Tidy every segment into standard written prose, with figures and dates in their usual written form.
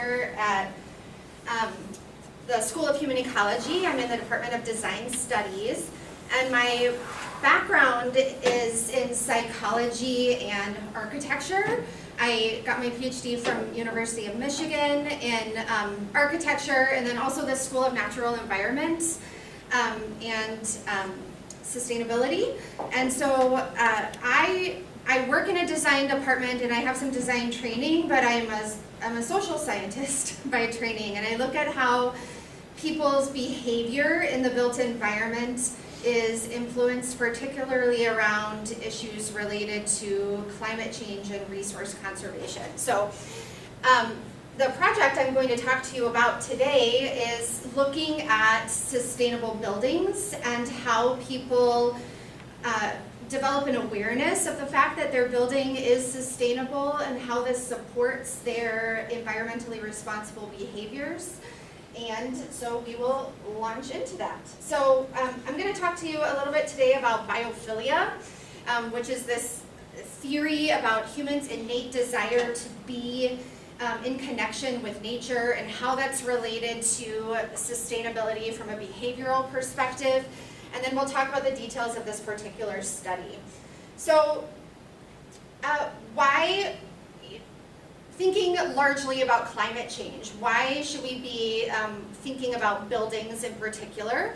professor at the School of Human Ecology. I'm in the Department of Design Studies, and my background is in psychology and architecture. I got my PhD from University of Michigan in architecture, and then also the School of Natural Environment and sustainability. And so I work in a design department, and I have some design training, but I'm a social scientist by training, and I look at how people's behavior in the built environment is influenced particularly around issues related to climate change and resource conservation. So the project I'm going to talk to you about today is looking at sustainable buildings and how people develop an awareness of the fact that their building is sustainable and how this supports their environmentally responsible behaviors. And so we will launch into that. So I'm going to talk to you a little bit today about biophilia, which is this theory about humans' innate desire to be in connection with nature and how that's related to sustainability from a behavioral perspective. And then we'll talk about the details of this particular study. So why, thinking largely about climate change, why should we be thinking about buildings in particular?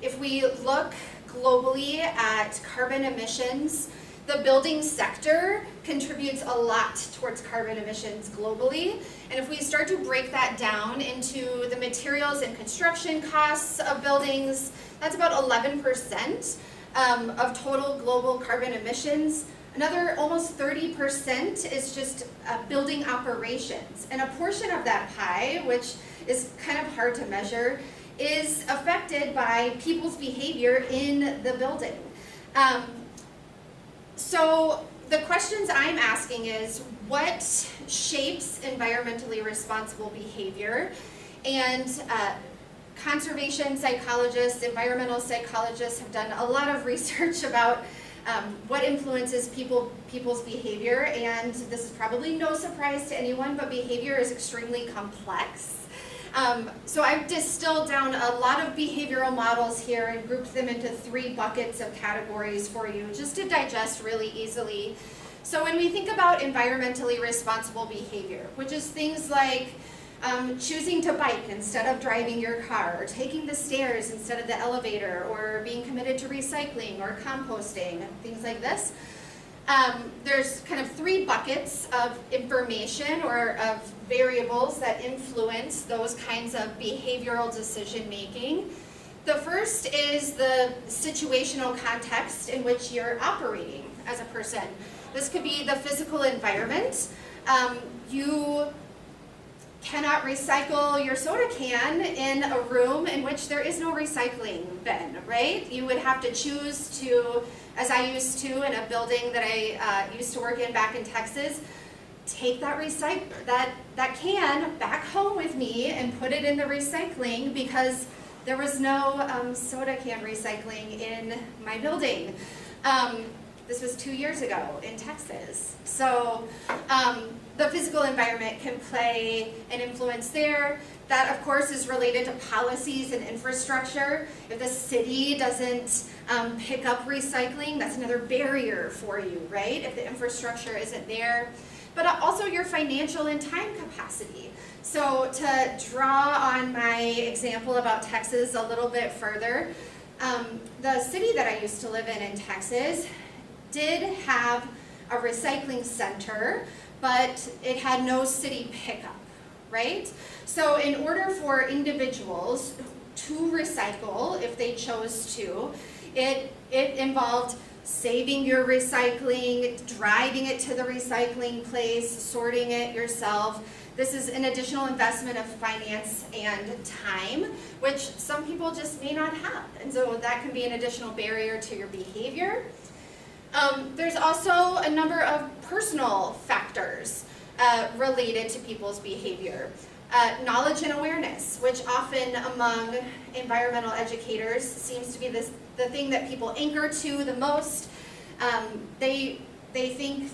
If we look globally at carbon emissions, the building sector contributes a lot towards carbon emissions globally. And if we start to break that down into the materials and construction costs of buildings, that's about 11% of total global carbon emissions. Another almost 30% is just building operations. And a portion of that pie, which is kind of hard to measure, is affected by people's behavior in the building. So the questions I'm asking is, what shapes environmentally responsible behavior? And conservation psychologists, environmental psychologists have done a lot of research about what influences people's behavior, and this is probably no surprise to anyone, but behavior is extremely complex. So I've distilled down a lot of behavioral models here and grouped them into 3 buckets of categories for you, just to digest really easily. So when we think about environmentally responsible behavior, which is things like choosing to bike instead of driving your car, or taking the stairs instead of the elevator, or being committed to recycling or composting, things like this. There's kind of 3 buckets of information or of variables that influence those kinds of behavioral decision making. The first is the situational context in which you're operating as a person. This could be the physical environment. You cannot recycle your soda can in a room in which there is no recycling bin, right? You would have to choose to, as I used to in a building that I used to work in back in Texas, take that can back home with me and put it in the recycling because there was no soda can recycling in my building. This was 2 years ago in Texas. So the physical environment can play an influence there. That, of course, is related to policies and infrastructure. If the city doesn't pick up recycling, that's another barrier for you, right? If the infrastructure isn't there. But also your financial and time capacity. So to draw on my example about Texas a little bit further, the city that I used to live in Texas did have a recycling center, but it had no city pickup, right? So in order for individuals to recycle, if they chose to, it involved saving your recycling, driving it to the recycling place, sorting it yourself. This is an additional investment of finance and time, which some people just may not have. And so that can be an additional barrier to your behavior. There's also a number of personal factors related to people's behavior. Knowledge and awareness, which often among environmental educators seems to be the thing that people anchor to the most. They think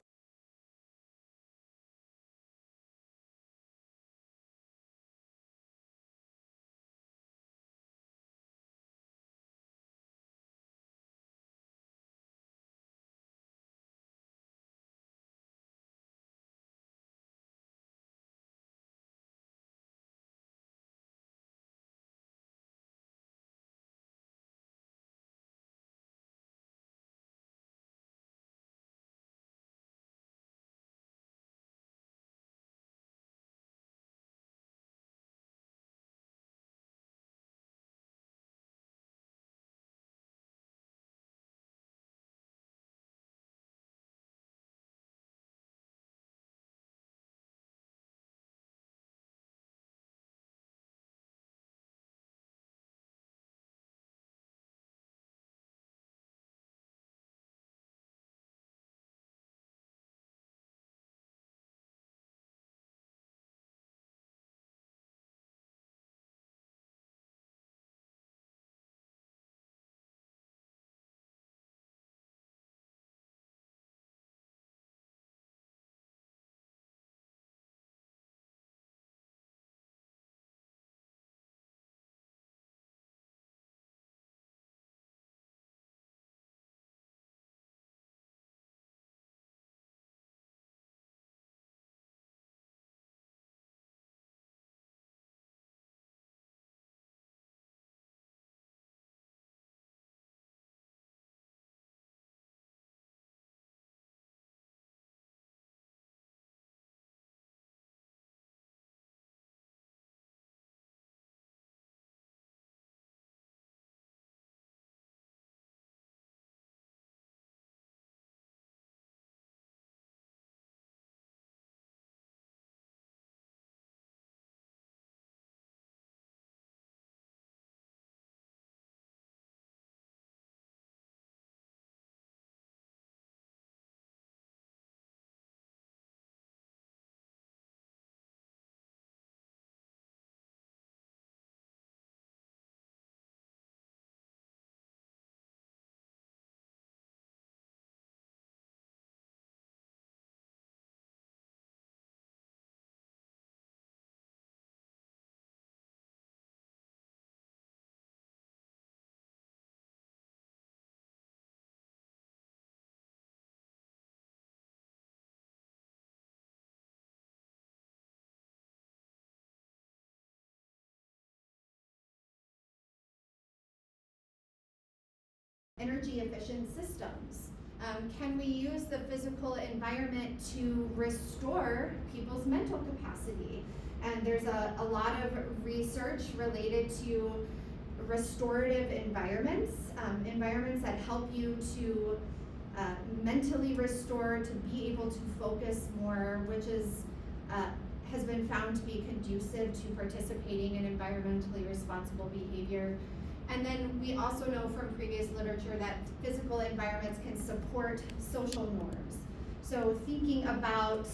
energy efficient systems? Can we use the physical environment to restore people's mental capacity? And there's a lot of research related to restorative environments, environments that help you to mentally restore, to be able to focus more, which has been found to be conducive to participating in environmentally responsible behavior. And then we also know from previous literature that physical environments can support social norms. So thinking about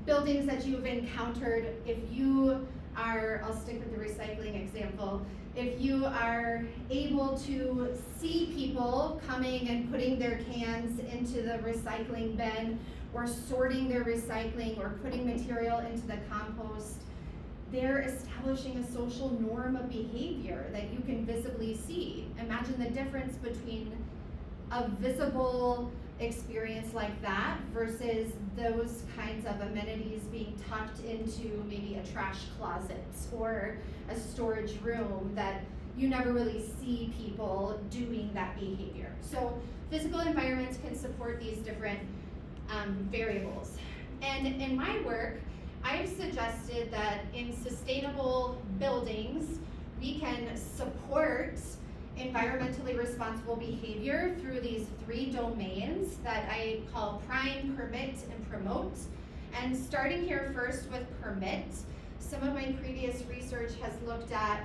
buildings that you've encountered, if you are, I'll stick with the recycling example, if you are able to see people coming and putting their cans into the recycling bin, or sorting their recycling, or putting material into the compost, they're establishing a social norm of behavior that you can visibly see. Imagine the difference between a visible experience like that versus those kinds of amenities being tucked into maybe a trash closet or a storage room that you never really see people doing that behavior. So physical environments can support these different variables. And in my work, I've suggested that in sustainable buildings, we can support environmentally responsible behavior through these 3 domains that I call prime, permit, and promote. And starting here first with permit, some of my previous research has looked at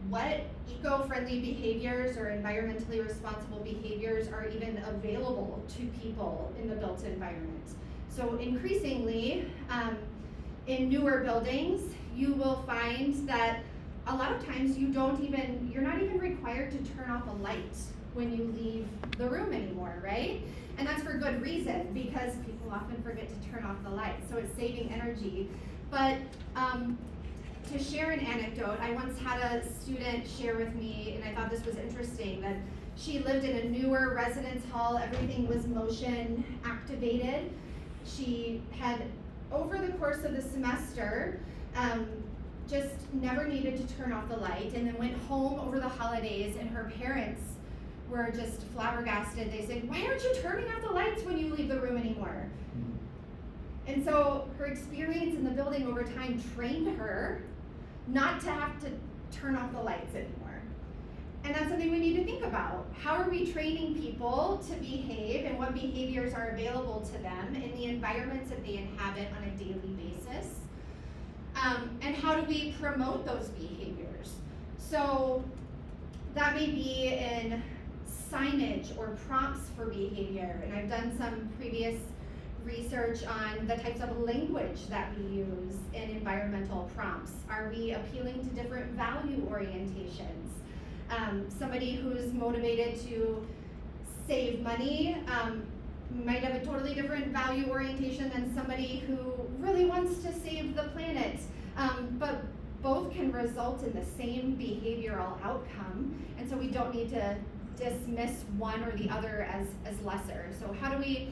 what eco-friendly behaviors or environmentally responsible behaviors are even available to people in the built environment. So increasingly, in newer buildings, you will find that a lot of times you're not even required to turn off a light when you leave the room anymore, right? And that's for good reason, because people often forget to turn off the light, so it's saving energy. But to share an anecdote, I once had a student share with me, and I thought this was interesting, that she lived in a newer residence hall, everything was motion activated. She had, over the course of the semester, just never needed to turn off the light, and then went home over the holidays, and her parents were just flabbergasted. They said, "Why aren't you turning off the lights when you leave the room anymore?" And so her experience in the building over time trained her not to have to turn off the lights anymore. And that's something we need to think about. How are we training people to behave, and what behaviors are available to them in the environments that they inhabit on a daily basis? And how do we promote those behaviors? So that may be in signage or prompts for behavior. And I've done some previous research on the types of language that we use in environmental prompts. Are we appealing to different value orientations? Somebody who's motivated to save money might have a totally different value orientation than somebody who really wants to save the planet. But both can result in the same behavioral outcome, and so we don't need to dismiss one or the other as lesser. So how do we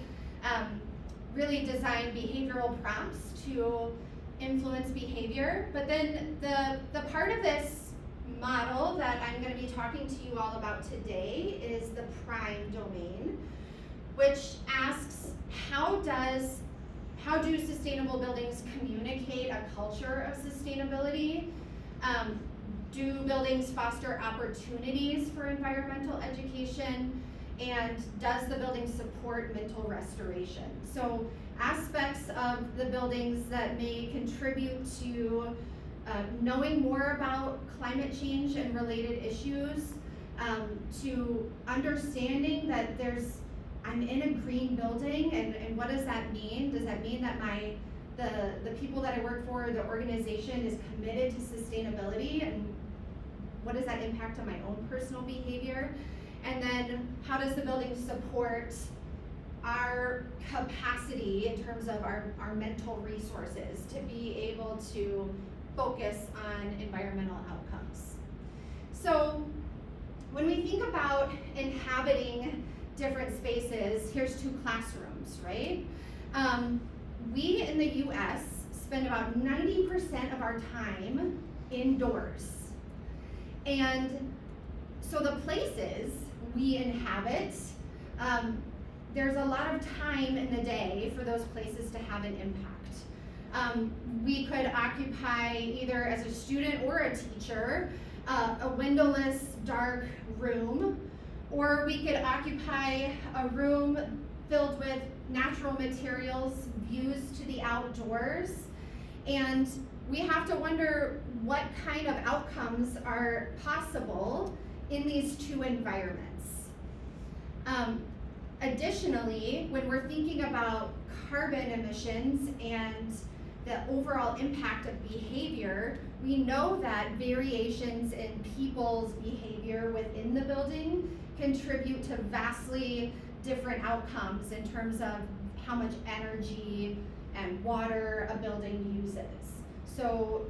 really design behavioral prompts to influence behavior? But then the part of this model that I'm going to be talking to you all about today is the prime domain, which asks how do sustainable buildings communicate a culture of sustainability? Do buildings foster opportunities for environmental education? And does the building support mental restoration? So aspects of the buildings that may contribute to knowing more about climate change and related issues, to understanding that I'm in a green building, and what does that mean? Does that mean that the people that I work for, the organization, is committed to sustainability, and what does that impact on my own personal behavior? And then how does the building support our capacity in terms of our mental resources to be able to focus on environmental outcomes? So when we think about inhabiting different spaces, here's 2 classrooms, right? We in the US spend about 90% of our time indoors. And So the places we inhabit, there's a lot of time in the day for those places to have an impact. We could occupy, either as a student or a teacher, a windowless, dark room, or we could occupy a room filled with natural materials, views to the outdoors, and we have to wonder what kind of outcomes are possible in these two environments. Additionally, when we're thinking about carbon emissions and the overall impact of behavior, we know that variations in people's behavior within the building contribute to vastly different outcomes in terms of how much energy and water a building uses. So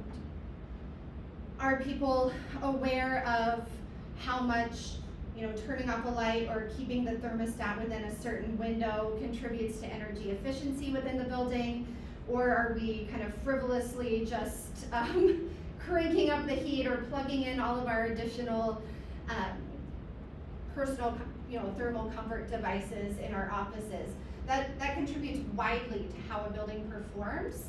are people aware of how much, turning off a light or keeping the thermostat within a certain window contributes to energy efficiency within the building? Or are we kind of frivolously just cranking up the heat or plugging in all of our additional personal, thermal comfort devices in our offices? That contributes widely to how a building performs.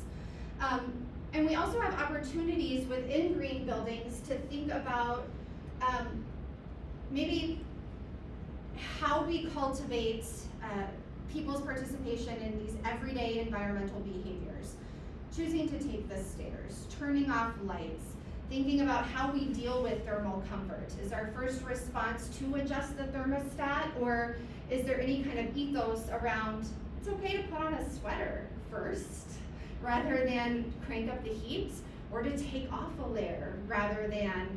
And we also have opportunities within green buildings to think about maybe how we cultivate people's participation in these everyday environmental behaviors. Choosing to take the stairs, turning off lights, thinking about how we deal with thermal comfort. Is our first response to adjust the thermostat, or is there any kind of ethos around it's okay to put on a sweater first rather than crank up the heat, or to take off a layer rather than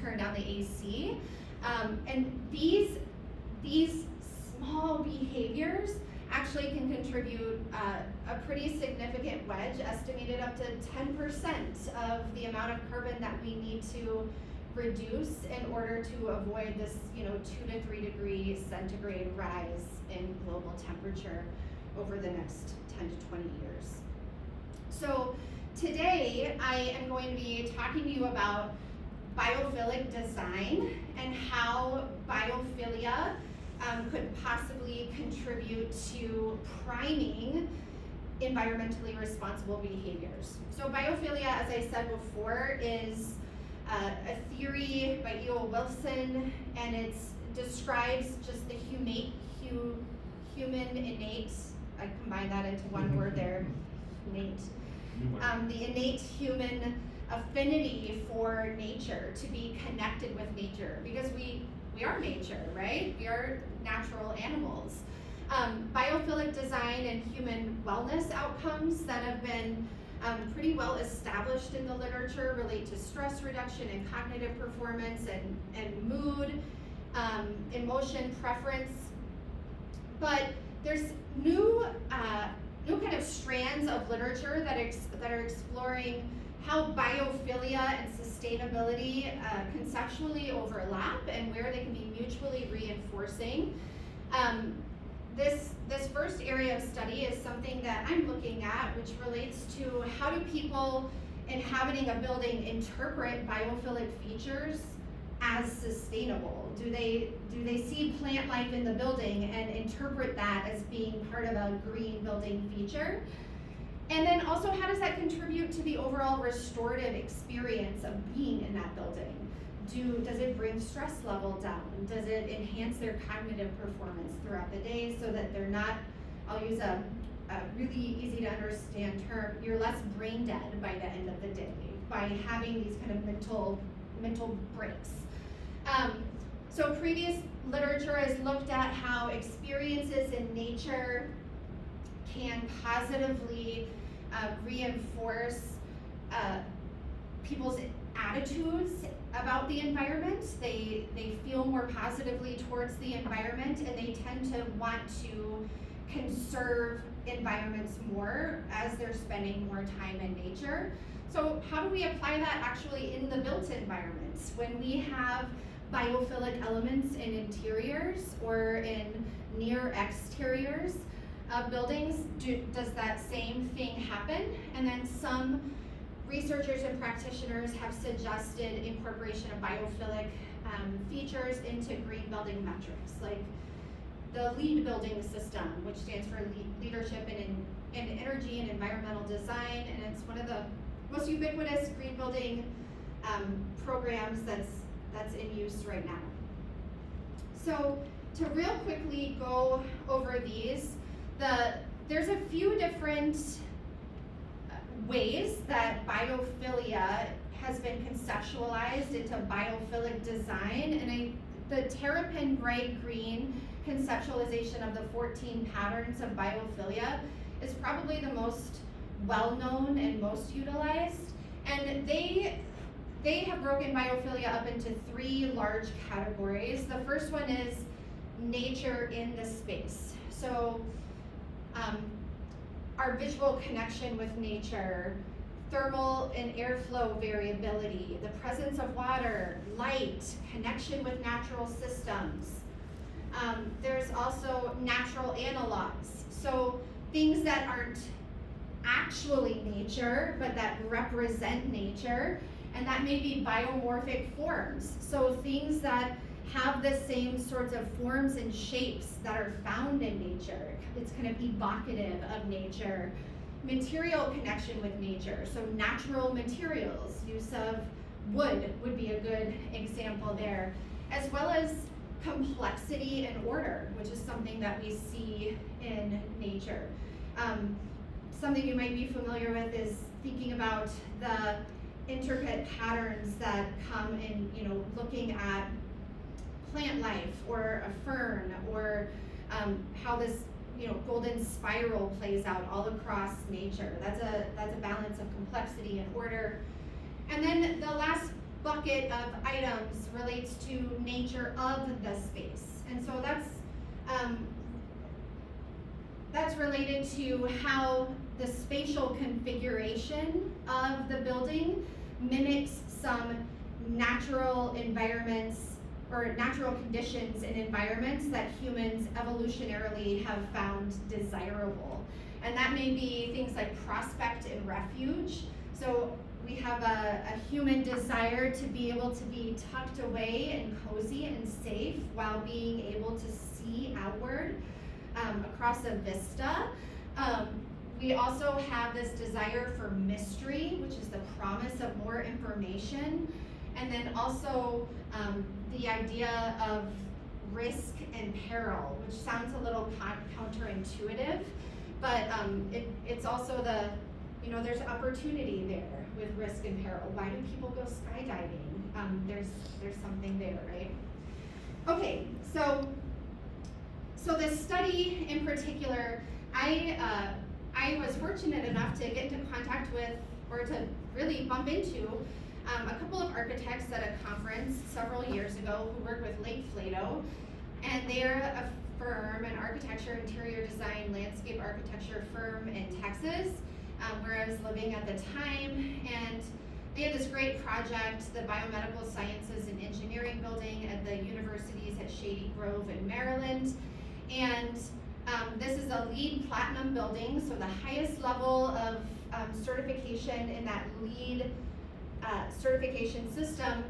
turn down the AC? And these small behaviors actually can contribute a pretty significant wedge, estimated up to 10% of the amount of carbon that we need to reduce in order to avoid this 2 to 3 degree centigrade rise in global temperature over the next 10 to 20 years. So today I am going to be talking to you about biophilic design and how biophilia could possibly contribute to priming environmentally responsible behaviors. So biophilia, as I said before, is a theory by E.O. Wilson, and it describes just the human innate, I combined that into one word there, innate. The innate human affinity for nature, to be connected with nature, because we are nature, right? We are natural animals. Biophilic design and human wellness outcomes that have been pretty well established in the literature relate to stress reduction and cognitive performance and mood, emotion, preference. But there's new kind of strands of literature that are exploring how biophilia and sustainability conceptually overlap and where they can be mutually reinforcing. This first area of study is something that I'm looking at, which relates to how do people inhabiting a building interpret biophilic features as sustainable? Do they see plant life in the building and interpret that as being part of a green building feature? And then also, how does that contribute to the overall restorative experience of being in that building? Does it bring stress level down? Does it enhance their cognitive performance throughout the day so that they're not, I'll use a really easy to understand term, you're less brain dead by the end of the day by having these kind of mental breaks. So previous literature has looked at how experiences in nature can positively reinforce people's attitudes about the environment. They feel more positively towards the environment, and they tend to want to conserve environments more as they're spending more time in nature. So how do we apply that actually in the built environments? When we have biophilic elements in interiors or in near exteriors of buildings, does that same thing happen? And then some researchers and practitioners have suggested incorporation of biophilic features into green building metrics, like the LEED building system, which stands for Leadership in Energy and Environmental Design, and it's one of the most ubiquitous green building programs that's in use right now. So to real quickly go over these, there's a few different ways that biophilia has been conceptualized into biophilic design, and the Terrapin bright green conceptualization of the 14 patterns of biophilia is probably the most well-known and most utilized. And they have broken biophilia up into 3 large categories. The first one is nature in the space. So our visual connection with nature, thermal and airflow variability, the presence of water, light, connection with natural systems. There's also natural analogs. So things that aren't actually nature, but that represent nature, and that may be biomorphic forms. So things that have the same sorts of forms and shapes that are found in nature. It's kind of evocative of nature. Material connection with nature, so natural materials, use of wood would be a good example there, as well as complexity and order, which is something that we see in nature. Something you might be familiar with is thinking about the intricate patterns that come in, looking at plant life or a fern, or how this golden spiral plays out all across nature. That's a balance of complexity and order. And then the last bucket of items relates to nature of the space. And so that's related to how the spatial configuration of the building mimics some natural environments or natural conditions and environments that humans evolutionarily have found desirable. And that may be things like prospect and refuge. So we have a human desire to be able to be tucked away and cozy and safe while being able to see outward across a vista. We also have this desire for mystery, which is the promise of more information. And then also the idea of risk and peril, which sounds a little counterintuitive, but it's also there's opportunity there with risk and peril. Why do people go skydiving? There's something there, right? Okay, so this study in particular, I was fortunate enough to get into contact with, or to really bump into, a couple of architects at a conference several years ago who work with Lake Flato, and they're a firm, an architecture, interior design, landscape architecture firm in Texas, where I was living at the time, and they had this great project, the Biomedical Sciences and Engineering building at the universities at Shady Grove in Maryland, and this is a LEED Platinum building, so the highest level of certification in that LEED certification system,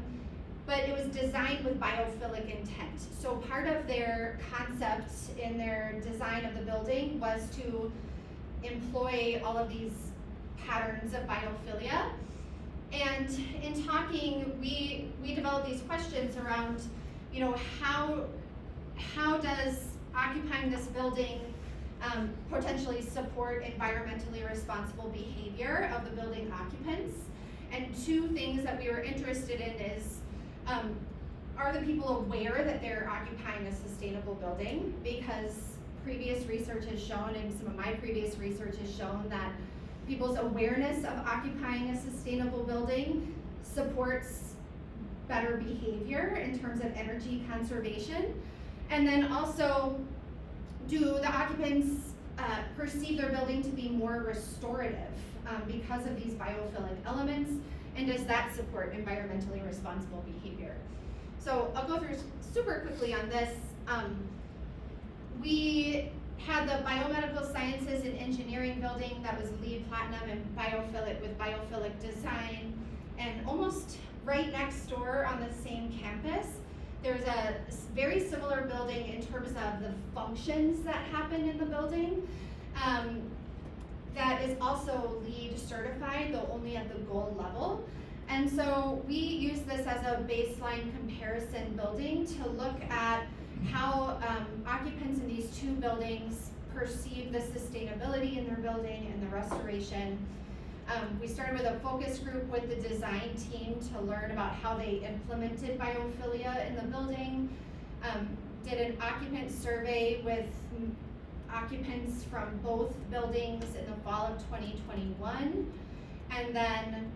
but it was designed with biophilic intent. So part of their concept in their design of the building was to employ all of these patterns of biophilia. And in talking, we developed these questions around, how does occupying this building potentially support environmentally responsible behavior of the building occupants? And 2 things that we were interested in is, are the people aware that they're occupying a sustainable building? Because previous research has shown, and some of my previous research has shown, that people's awareness of occupying a sustainable building supports better behavior in terms of energy conservation. And then also, do the occupants perceive their building to be more restorative because of these biophilic elements, and does that support environmentally responsible behavior? So I'll go through super quickly on this. We had the biomedical sciences and engineering building that was LEED Platinum and biophilic with biophilic design. And almost right next door on the same campus, there's a very similar building in terms of the functions that happen in the building. That is also LEED certified, though only at the gold level. And so we use this as a baseline comparison building to look at how occupants in these two buildings perceive the sustainability in their building and the restoration. We started with a focus group with the design team to learn about how they implemented biophilia in the building. Did an occupant survey with occupants from both buildings in the fall of 2021, and then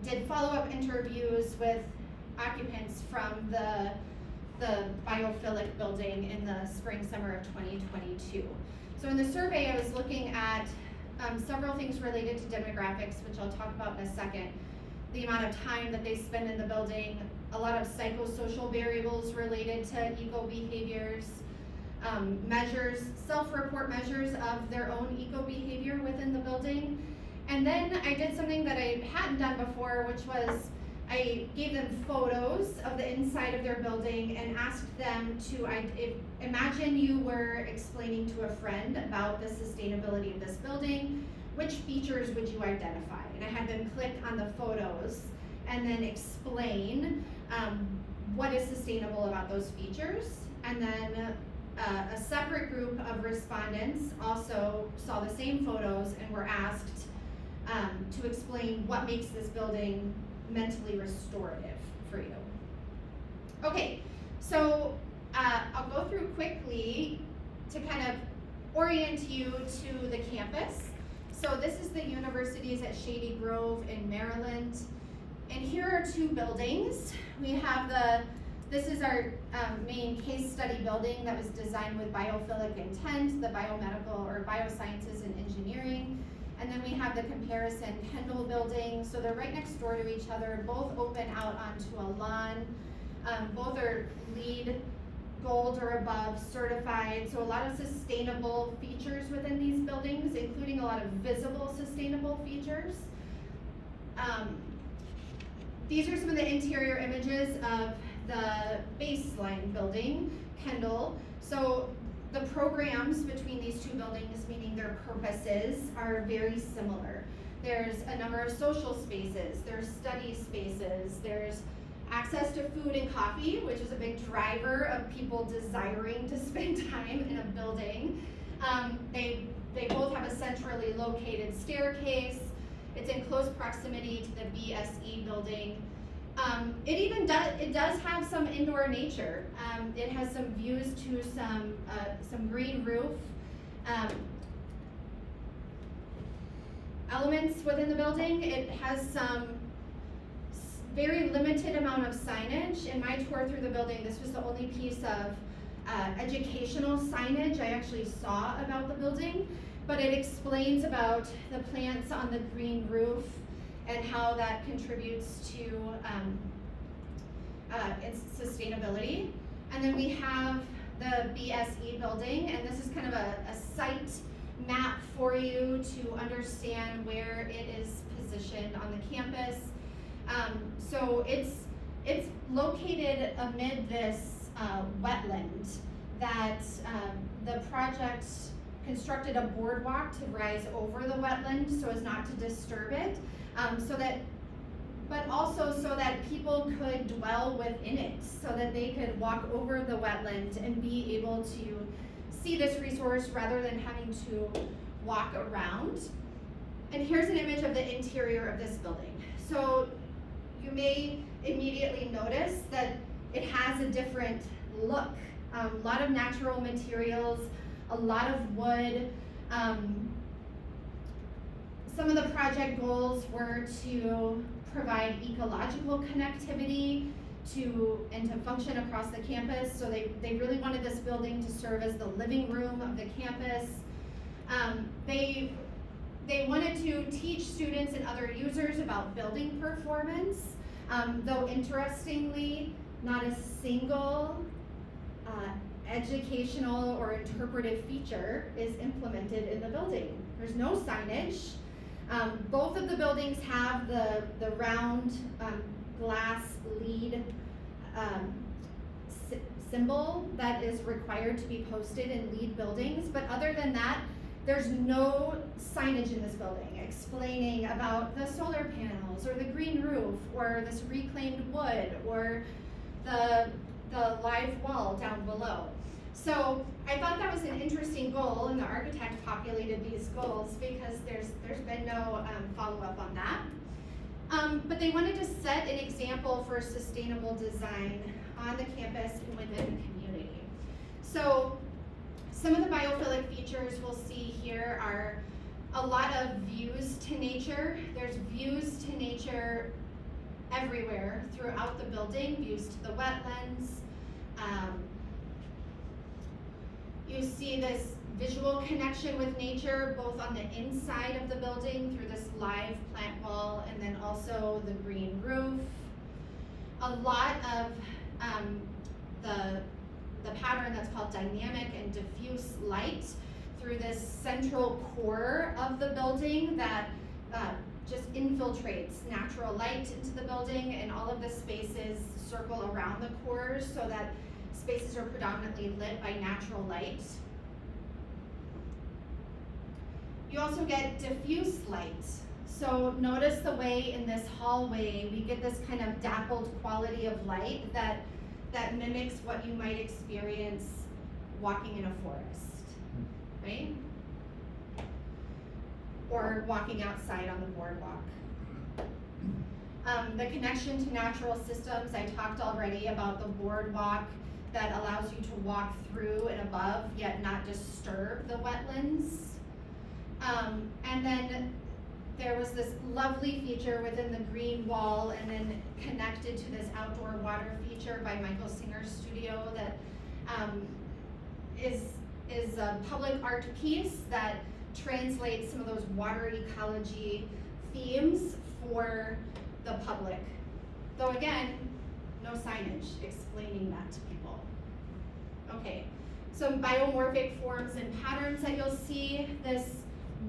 did follow-up interviews with occupants from the biophilic building in the spring, summer of 2022. So in the survey, I was looking at several things related to demographics, which I'll talk about in a second. The amount of time that they spend in the building, a lot of psychosocial variables related to eco-behaviors, measures, self-report measures of their own eco-behavior within the building. And then I did something that I hadn't done before, which was I gave them photos of the inside of their building and asked them to, imagine you were explaining to a friend about the sustainability of this building, which features would you identify? And I had them click on the photos and then explain what is sustainable about those features. And then a separate group of respondents also saw the same photos and were asked to explain what makes this building mentally restorative for you. Okay, so I'll go through quickly to kind of orient you to the campus. So this is the universities at Shady Grove in Maryland. And here are two buildings. We have this is our main case study building that was designed with biophilic intent, the biomedical or biosciences and engineering. And then we have the comparison Kendall building. So they're right next door to each other, both open out onto a lawn. Both are LEED gold or above certified. So a lot of sustainable features within these buildings, including a lot of visible sustainable features. These are some of the interior images of the baseline building, Kendall. So the programs between these two buildings, meaning their purposes, are very similar. There's a number of social spaces, there's study spaces, there's access to food and coffee, which is a big driver of people desiring to spend time in a building. They both have a centrally located staircase. It's in close proximity to the BSE building. It does have some indoor nature. It has some views to some green roof. Elements within the building. It has some very limited amount of signage. In my tour through the building, this was the only piece of educational signage I actually saw about the building, but it explains about the plants on the green roof and how that contributes to its sustainability. And then we have the BSE building, and this is kind of a site map for you to understand where it is positioned on the campus. So it's located amid this wetland that the project constructed a boardwalk to rise over the wetland so as not to disturb it, but also so that people could dwell within it, so that they could walk over the wetland and be able to see this resource rather than having to walk around. And here's an image of the interior of this building. So you may immediately notice that it has a different look. A lot of natural materials, a lot of wood. Some of the project goals were to provide ecological connectivity and to function across the campus. So they really wanted this building to serve as the living room of the campus. They wanted to teach students and other users about building performance, though interestingly, not a single educational or interpretive feature is implemented in the building. There's no signage. Both of the buildings have the round glass lead symbol that is required to be posted in lead buildings, but other than that, there's no signage in this building explaining about the solar panels or the green roof or this reclaimed wood or the live wall down below. So I thought that was an interesting goal, and the architect populated these goals because there's been no follow-up on that. But they wanted to set an example for sustainable design on the campus and within the community. So some of the biophilic features we'll see here are a lot of views to nature. There's views to nature everywhere throughout the building, views to the wetlands. You see this visual connection with nature both on the inside of the building through this live plant wall and then also the green roof. A lot of the pattern that's called dynamic and diffuse light through this central core of the building that just infiltrates natural light into the building, and all of the spaces circle around the cores so that spaces are predominantly lit by natural light. You also get diffuse light. So notice the way in this hallway we get this kind of dappled quality of light that mimics what you might experience walking in a forest, right? Or walking outside on the boardwalk. The connection to natural systems, I talked already about the boardwalk that allows you to walk through and above, yet not disturb the wetlands. And then there was this lovely feature within the green wall and then connected to this outdoor water feature by Michael Singer's studio that is a public art piece that translates some of those water ecology themes for the public. Though again, no signage explaining that to people. Okay, some biomorphic forms and patterns that you'll see. This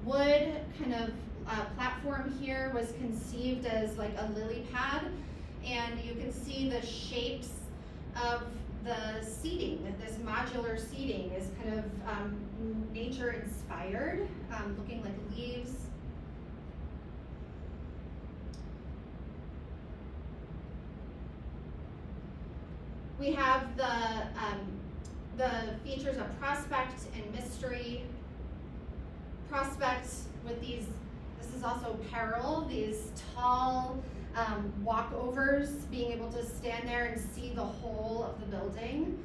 wood kind of platform here was conceived as like a lily pad, and you can see the shapes of the seating. This modular seating is kind of nature inspired, looking like leaves. We have the features of prospect and mystery. Prospect with these, this is also peril, these tall walkovers, being able to stand there and see the whole of the building.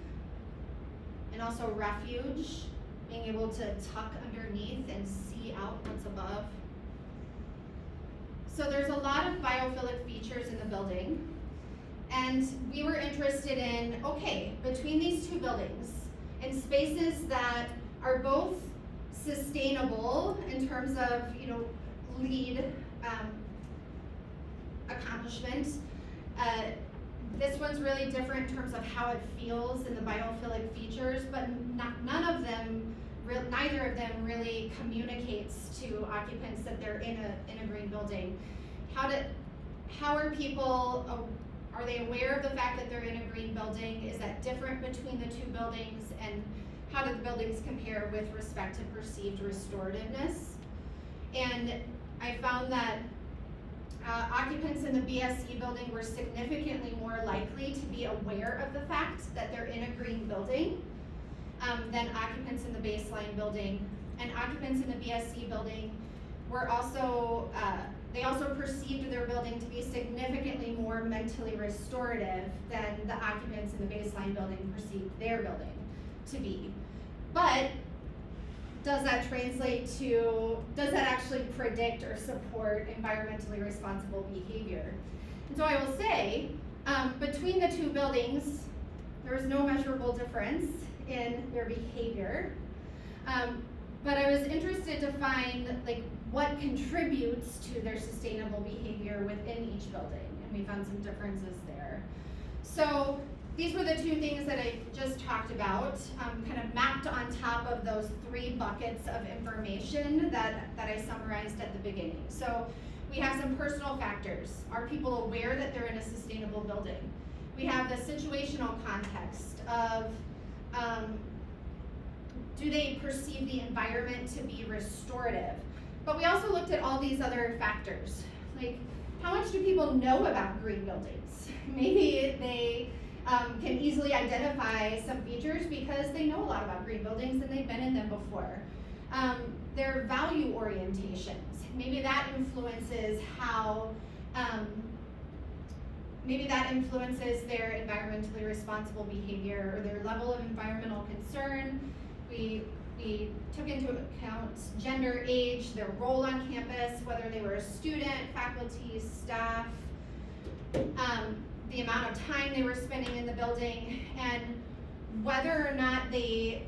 And also refuge, being able to tuck underneath and see out what's above. So there's a lot of biophilic features in the building. And we were interested in, okay, between these two buildings, in spaces that are both sustainable in terms of, LEED accomplishment. This one's really different in terms of how it feels in the biophilic features, but neither of them really communicates to occupants that they're in a green building. How are people, are they aware of the fact that they're in a green building? Is that different between the two buildings? And how do the buildings compare with respect to perceived restorativeness? And I found that occupants in the BSE building were significantly more likely to be aware of the fact that they're in a green building than occupants in the baseline building. And occupants in the BSE building were also, they also perceived their building to be significantly more mentally restorative than the occupants in the baseline building perceived their building to be. But does that actually predict or support environmentally responsible behavior? And so I will say, between the two buildings, there was no measurable difference in their behavior. But I was interested to find what contributes to their sustainable behavior within each building, and we found some differences there. So these were the two things that I just talked about, kind of mapped on top of those 3 buckets of information that I summarized at the beginning. So we have some personal factors. Are people aware that they're in a sustainable building? We have the situational context of, do they perceive the environment to be restorative? But we also looked at all these other factors, like how much do people know about green buildings? Maybe they can easily identify some features because they know a lot about green buildings and they've been in them before. Their value orientations, maybe that influences how, maybe that influences their environmentally responsible behavior or their level of environmental concern. We took into account gender, age, their role on campus, whether they were a student, faculty, staff, the amount of time they were spending in the building, and whether or not they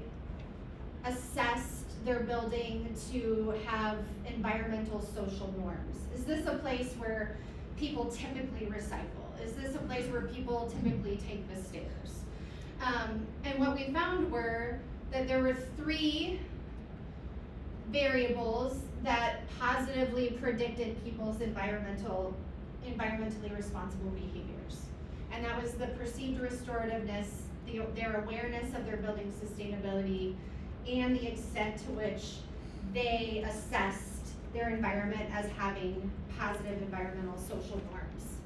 assessed their building to have environmental social norms. Is this a place where people typically recycle? Is this a place where people typically take the stairs? And what we found were that there were 3 variables that positively predicted people's environmentally responsible behaviors. And that was the perceived restorativeness, their awareness of their building sustainability, and the extent to which they assessed their environment as having positive environmental social norms.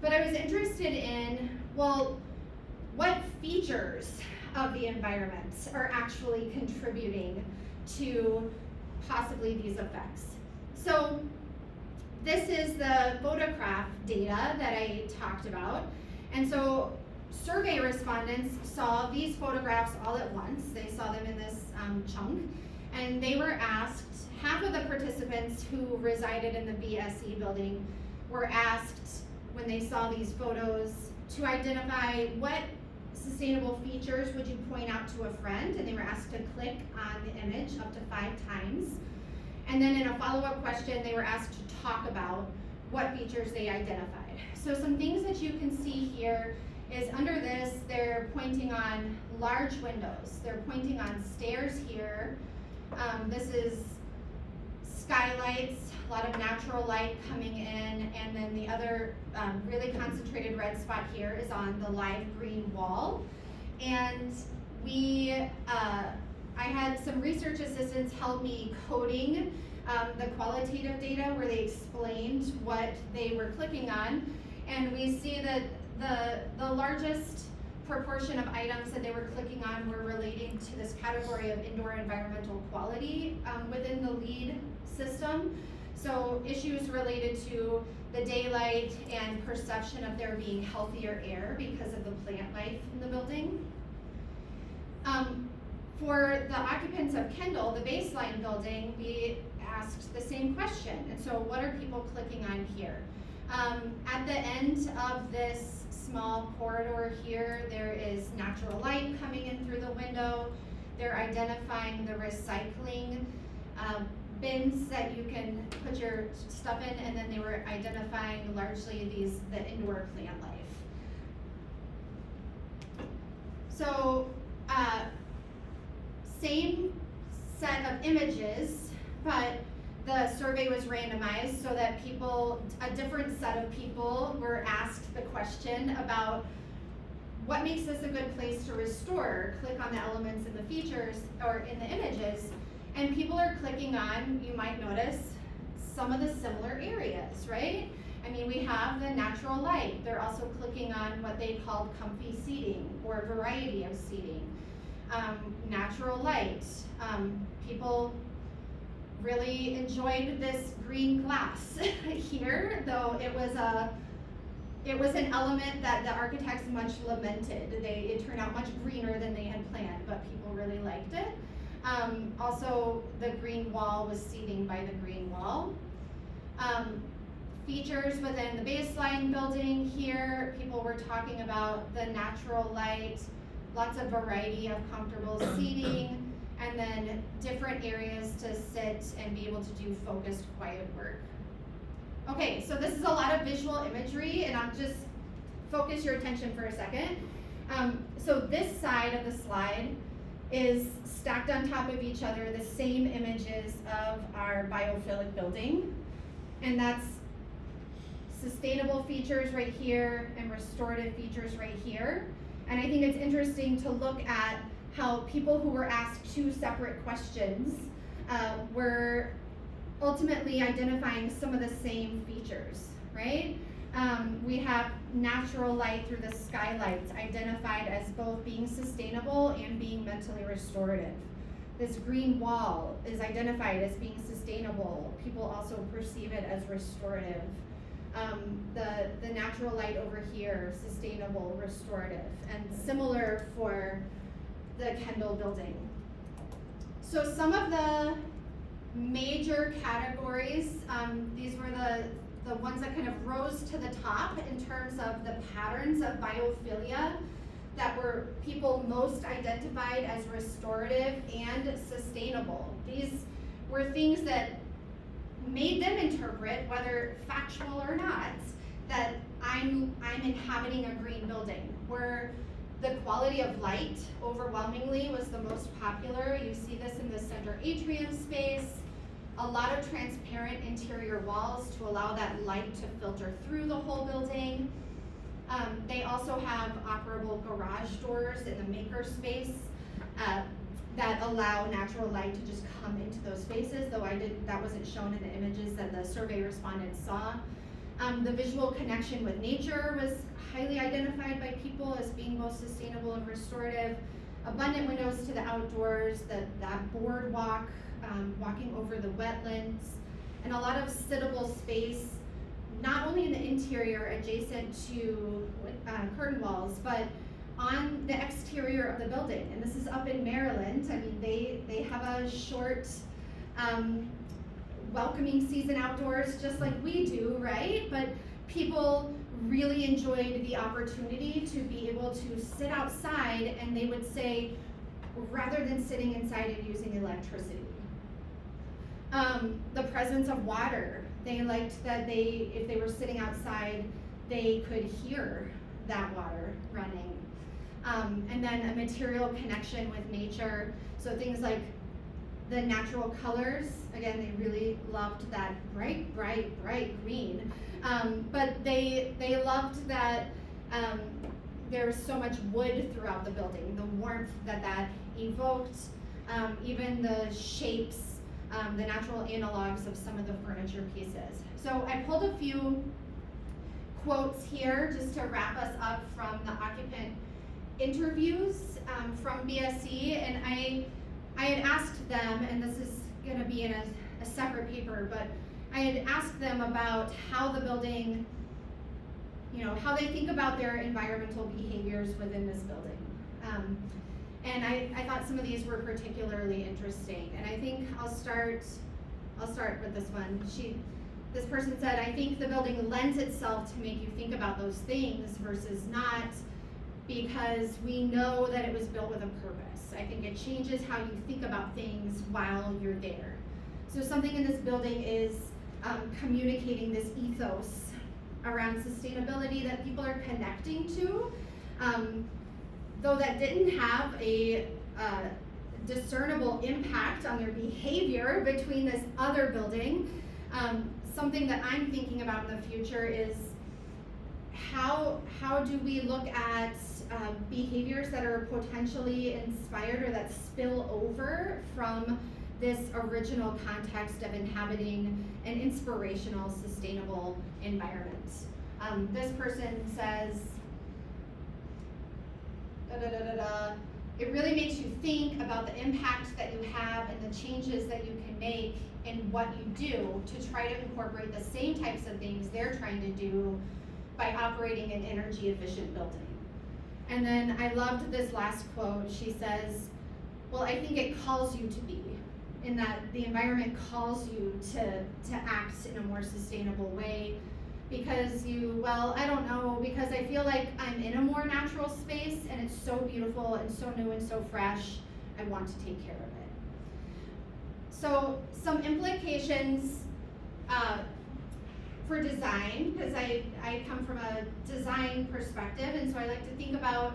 But I was interested in, well, what features of the environment are actually contributing to possibly these effects. So this is the photograph data that I talked about. And so survey respondents saw these photographs all at once. They saw them in this chunk. And they were asked, half of the participants who resided in the BSE building were asked when they saw these photos to identify what sustainable features would you point out to a friend, and they were asked to click on the image up to 5 times. And then in a follow-up question, they were asked to talk about what features they identified. So some things that you can see here is under this, they're pointing on large windows. They're pointing on stairs here. This is skylights, a lot of natural light coming in, and then the other really concentrated red spot here is on the live green wall. And I had some research assistants help me coding the qualitative data where they explained what they were clicking on, and we see that the largest proportion of items that they were clicking on were relating to this category of indoor environmental quality within the LEED system. So issues related to the daylight and perception of there being healthier air because of the plant life in the building. For the occupants of Kendall, the baseline building, we asked the same question. And so what are people clicking on here? At the end of this small corridor here, there is natural light coming in through the window. They're identifying the recycling bins that you can put your stuff in, and then they were identifying largely the indoor plant life. So same set of images, but the survey was randomized so that a different set of people were asked the question about what makes this a good place to restore. Click on the elements and the features or in the images, and people are clicking on, you might notice, some of the similar areas, right? I mean, we have the natural light. They're also clicking on what they called comfy seating or variety of seating. Natural light. People really enjoyed this green glass here, though it was an element that the architects much lamented. It turned out much greener than they had planned, but people really liked it. Also, the green wall was seating by the green wall. Features within the baseline building here, people were talking about the natural light, lots of variety of comfortable seating, and then different areas to sit and be able to do focused, quiet work. Okay, so this is a lot of visual imagery, and I'm just focus your attention for a second. So this side of the slide is stacked on top of each other, the same images of our biophilic building. And that's sustainable features right here and restorative features right here. And I think it's interesting to look at how people who were asked two separate questions were ultimately identifying some of the same features, right? We have natural light through the skylights identified as both being sustainable and being mentally restorative. This green wall is identified as being sustainable. People also perceive it as restorative. The natural light over here, sustainable, restorative, and similar for the Kendall building. So some of the major categories, these were the ones that kind of rose to the top in terms of the patterns of biophilia that were people most identified as restorative and sustainable. These were things that made them interpret, whether factual or not, that I'm inhabiting a green building, where the quality of light overwhelmingly was the most popular. You see this in the center atrium space. A lot of transparent interior walls to allow that light to filter through the whole building. They also have operable garage doors in the maker space that allow natural light to just come into those spaces, though that wasn't shown in the images that the survey respondents saw. The visual connection with nature was highly identified by people as being most sustainable and restorative. Abundant windows to the outdoors, that boardwalk, walking over the wetlands, and a lot of sittable space, not only in the interior adjacent to curtain walls, but on the exterior of the building. And this is up in Maryland. I mean, they have a short welcoming season outdoors just like we do, right? But people really enjoyed the opportunity to be able to sit outside, and they would say, rather than sitting inside and using electricity. The presence of water. They liked that if they were sitting outside, they could hear that water running. And then a material connection with nature. So things like the natural colors. Again, they really loved that bright, bright, bright green. But they loved that there's so much wood throughout the building, the warmth that evoked, even the shapes, the natural analogs of some of the furniture pieces. So I pulled a few quotes here just to wrap us up from the occupant interviews from BSC, and I had asked them, and this is going to be in a separate paper, but I had asked them about how the building, how they think about their environmental behaviors within this building. And I thought some of these were particularly interesting, and I think I'll start with this one. This person said, I think the building lends itself to make you think about those things versus not, because we know that it was built with a purpose. I think it changes how you think about things while you're there. So something in this building is communicating this ethos around sustainability that people are connecting to. Though that didn't have a discernible impact on their behavior between this other building, something that I'm thinking about in the future is how do we look at behaviors that are potentially inspired or that spill over from this original context of inhabiting an inspirational, sustainable environment. This person says, it really makes you think about the impact that you have and the changes that you can make in what you do to try to incorporate the same types of things they're trying to do by operating an energy efficient building. And then I loved this last quote. She says, well, I think it calls you to be, in that the environment calls you to act in a more sustainable way, because I don't know, because I feel like I'm in a more natural space and it's so beautiful and so new and so fresh, I want to take care of it. So some implications for design, because I come from a design perspective, and so I like to think about,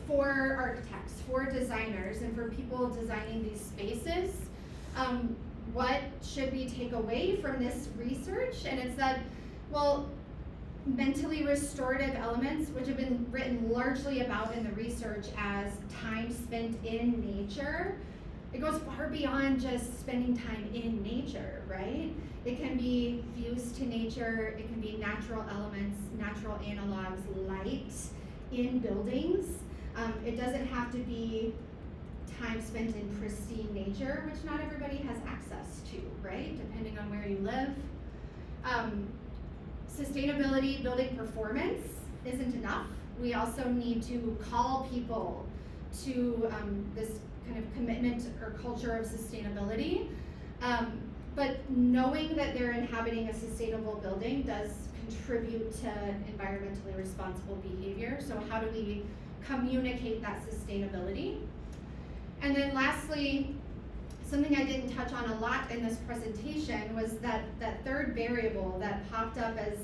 for architects, for designers, and for people designing these spaces, what should we take away from this research? And it's that, well, mentally restorative elements, which have been written largely about in the research as time spent in nature, it goes far beyond just spending time in nature, right? It can be views to nature, it can be natural elements, natural analogs, light in buildings. It doesn't have to be time spent in pristine nature, which not everybody has access to, right? Depending on where you live. Sustainability, building performance isn't enough. We also need to call people to this kind of commitment or culture of sustainability. But knowing that they're inhabiting a sustainable building does contribute to environmentally responsible behavior. So how do we communicate that sustainability? And then lastly, something I didn't touch on a lot in this presentation was that third variable that popped up as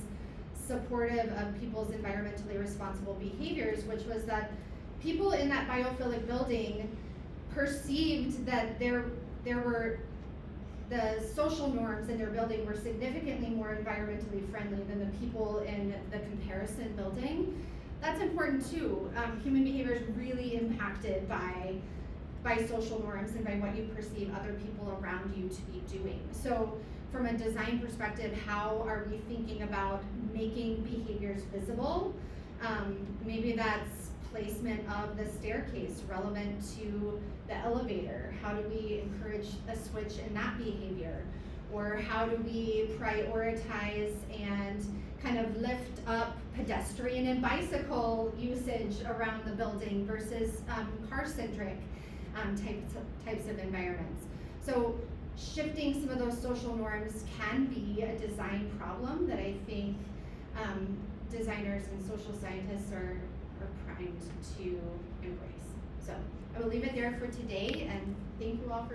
supportive of people's environmentally responsible behaviors, which was that people in that biophilic building perceived that there were the social norms in their building were significantly more environmentally friendly than the people in the comparison building. That's important too. Human behavior is really impacted by social norms and by what you perceive other people around you to be doing. So from a design perspective, how are we thinking about making behaviors visible? Maybe that's placement of the staircase relevant to the elevator. How do we encourage a switch in that behavior? Or how do we prioritize and kind of lift up pedestrian and bicycle usage around the building versus car-centric types of environments? So shifting some of those social norms can be a design problem that I think designers and social scientists are primed to embrace. So I will leave it there for today, and thank you all for